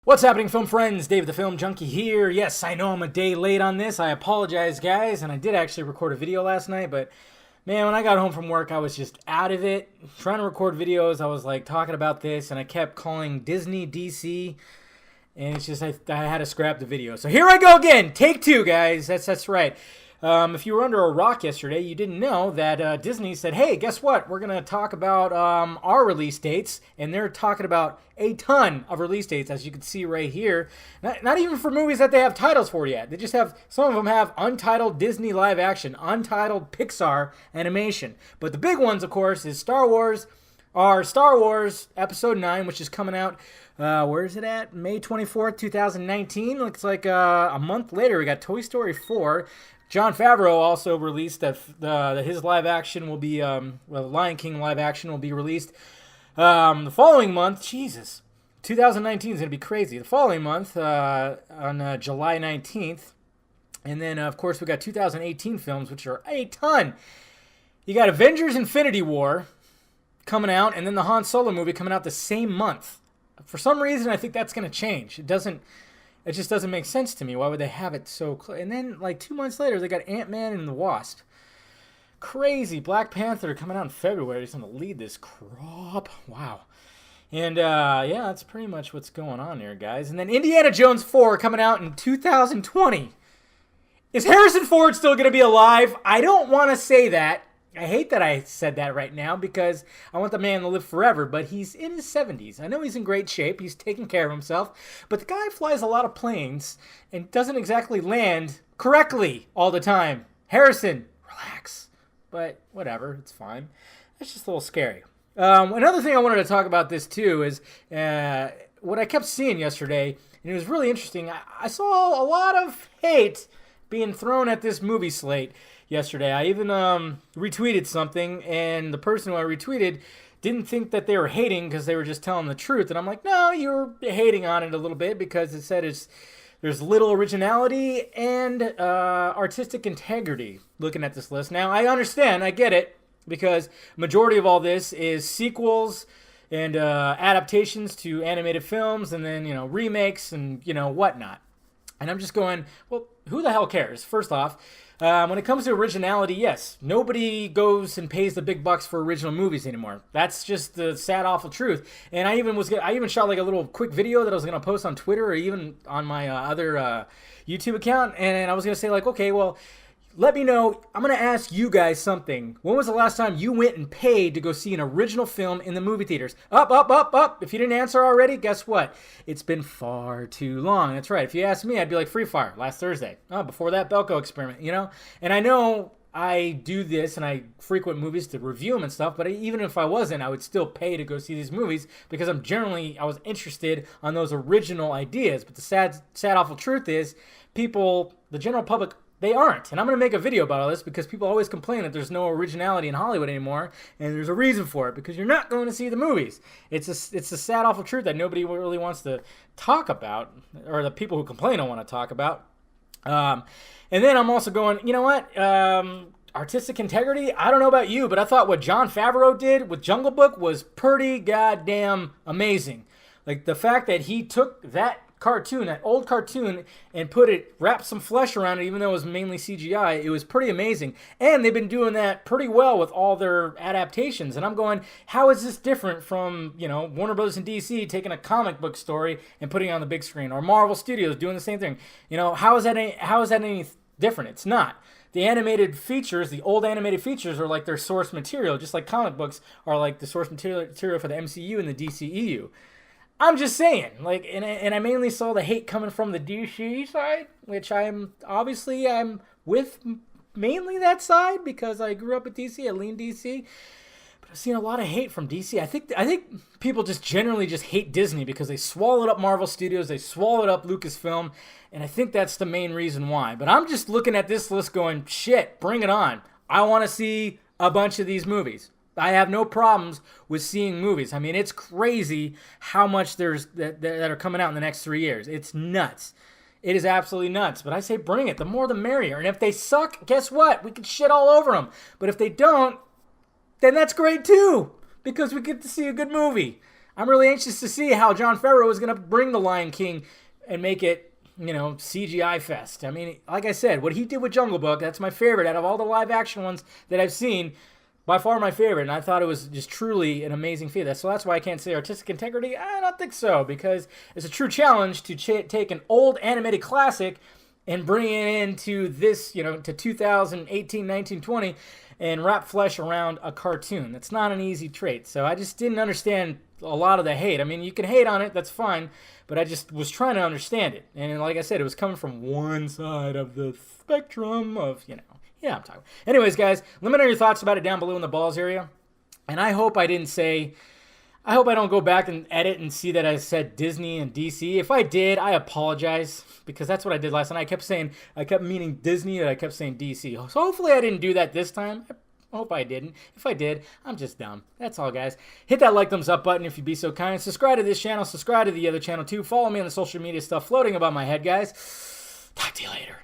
What's happening, film friends? Dave the Film Junkie here. Yes, I know I'm a day late on this. I apologize, guys. And I did actually record a video last night, but man, when I got home from work, I was just out of it. Trying to record videos, I was like talking about this, and I kept calling Disney DC, and it's just I had to scrap the video. So here I go again. Take two, guys. That's right. If you were under a rock yesterday, you didn't know that Disney said, hey, guess what? We're going to talk about our release dates, and they're talking about a ton of release dates, as you can see right here. Not even for movies that they have titles for yet. They just have, some of them have untitled Disney live action, untitled Pixar animation. But the big ones, of course, is Star Wars Episode 9, which is coming out, where is it at? May 24th, 2019. Looks like a month later, we got Toy Story 4. Jon Favreau also released that his live action will be, Lion King live action will be released the following month. Jesus, 2019 is going to be crazy. The following month, on July 19th. And then, of course, we got 2018 films, which are a ton. You got Avengers Infinity War coming out, and then the Han Solo movie coming out the same month. For some reason, I think that's going to change. It just doesn't make sense to me. Why would they have it so close? And then, like 2 months later, they got Ant-Man and the Wasp. Crazy. Black Panther coming out in February. He's going to lead this crop. Wow. And, yeah, that's pretty much what's going on here, guys. And then Indiana Jones 4 coming out in 2020. Is Harrison Ford still going to be alive? I don't want to say that. I hate that I said that right now because I want the man to live forever, but he's in his 70s. I know he's in great shape. He's taking care of himself, but the guy flies a lot of planes and doesn't exactly land correctly all the time. Harrison, relax. But whatever, it's fine. It's just a little scary. Another thing I wanted to talk about this too is what I kept seeing yesterday, and it was really interesting. I saw a lot of hate being thrown at this movie slate yesterday. I even retweeted something, and the person who I retweeted didn't think that they were hating because they were just telling the truth. And I'm like, no, you're hating on it a little bit because it said there's little originality and artistic integrity looking at this list. Now, I understand. I get it because majority of all this is sequels and adaptations to animated films and then, remakes and, whatnot. And I'm just going, well, who the hell cares? First off, when it comes to originality, yes, nobody goes and pays the big bucks for original movies anymore. That's just the sad, awful truth. And I even shot like a little quick video that I was going to post on Twitter or even on my other YouTube account. And I was going to say like, okay, well, let me know. I'm going to ask you guys something. When was the last time you went and paid to go see an original film in the movie theaters? Up, up, up, up. If you didn't answer already, guess what? It's been far too long. That's right. If you asked me, I'd be like Free Fire last Thursday. Oh, before that Belko experiment, And I know I do this and I frequent movies to review them and stuff, but even if I wasn't, I would still pay to go see these movies because I was interested on those original ideas. But the sad, awful truth is people, the general public, they aren't. And I'm going to make a video about all this because people always complain that there's no originality in Hollywood anymore. And there's a reason for it because you're not going to see the movies. It's a sad, awful truth that nobody really wants to talk about, or the people who complain don't want to talk about. And then I'm also going, you know what? Artistic integrity? I don't know about you, but I thought what Jon Favreau did with Jungle Book was pretty goddamn amazing. Like the fact that he took that old cartoon, and wrapped some flesh around it, even though it was mainly CGI. It was pretty amazing. And they've been doing that pretty well with all their adaptations. And I'm going, how is this different from, Warner Brothers and DC taking a comic book story and putting it on the big screen, or Marvel Studios doing the same thing? How is that any different? It's not. The old animated features are like their source material, just like comic books are like the source material for the MCU and the DCEU. I'm just saying, and I mainly saw the hate coming from the DC side, which I'm with mainly that side because I grew up at DC, I lean DC, but I've seen a lot of hate from DC. I think people just generally just hate Disney because they swallowed up Marvel Studios, they swallowed up Lucasfilm, and I think that's the main reason why. But I'm just looking at this list going, shit, bring it on. I want to see a bunch of these movies. I have no problems with seeing movies. I mean, it's crazy how much that are coming out in the next 3 years. It's nuts. It is absolutely nuts. But I say bring it. The more the merrier. And if they suck, guess what? We can shit all over them. But if they don't, then that's great too. Because we get to see a good movie. I'm really anxious to see how Jon Favreau is going to bring The Lion King and make it, CGI fest. I mean, like I said, what he did with Jungle Book, that's my favorite out of all the live action ones that I've seen. By far my favorite, and I thought it was just truly an amazing feat. So that's why I can't say artistic integrity. I don't think so, because it's a true challenge to take an old animated classic and bring it into this, to 2018, 19, 20, and wrap flesh around a cartoon. That's not an easy trait. So I just didn't understand a lot of the hate. I mean, you can hate on it, that's fine, but I just was trying to understand it. And like I said, it was coming from one side of the spectrum of, Yeah, I'm talking. Anyways, guys, let me know your thoughts about it down below in the balls area. And I hope I don't go back and edit and see that I said Disney and DC. If I did, I apologize, because that's what I did last night. I kept meaning Disney, and I kept saying DC. So hopefully I didn't do that this time. I hope I didn't. If I did, I'm just dumb. That's all, guys. Hit that like, thumbs up button if you'd be so kind. Subscribe to this channel. Subscribe to the other channel, too. Follow me on the social media stuff floating above my head, guys. Talk to you later.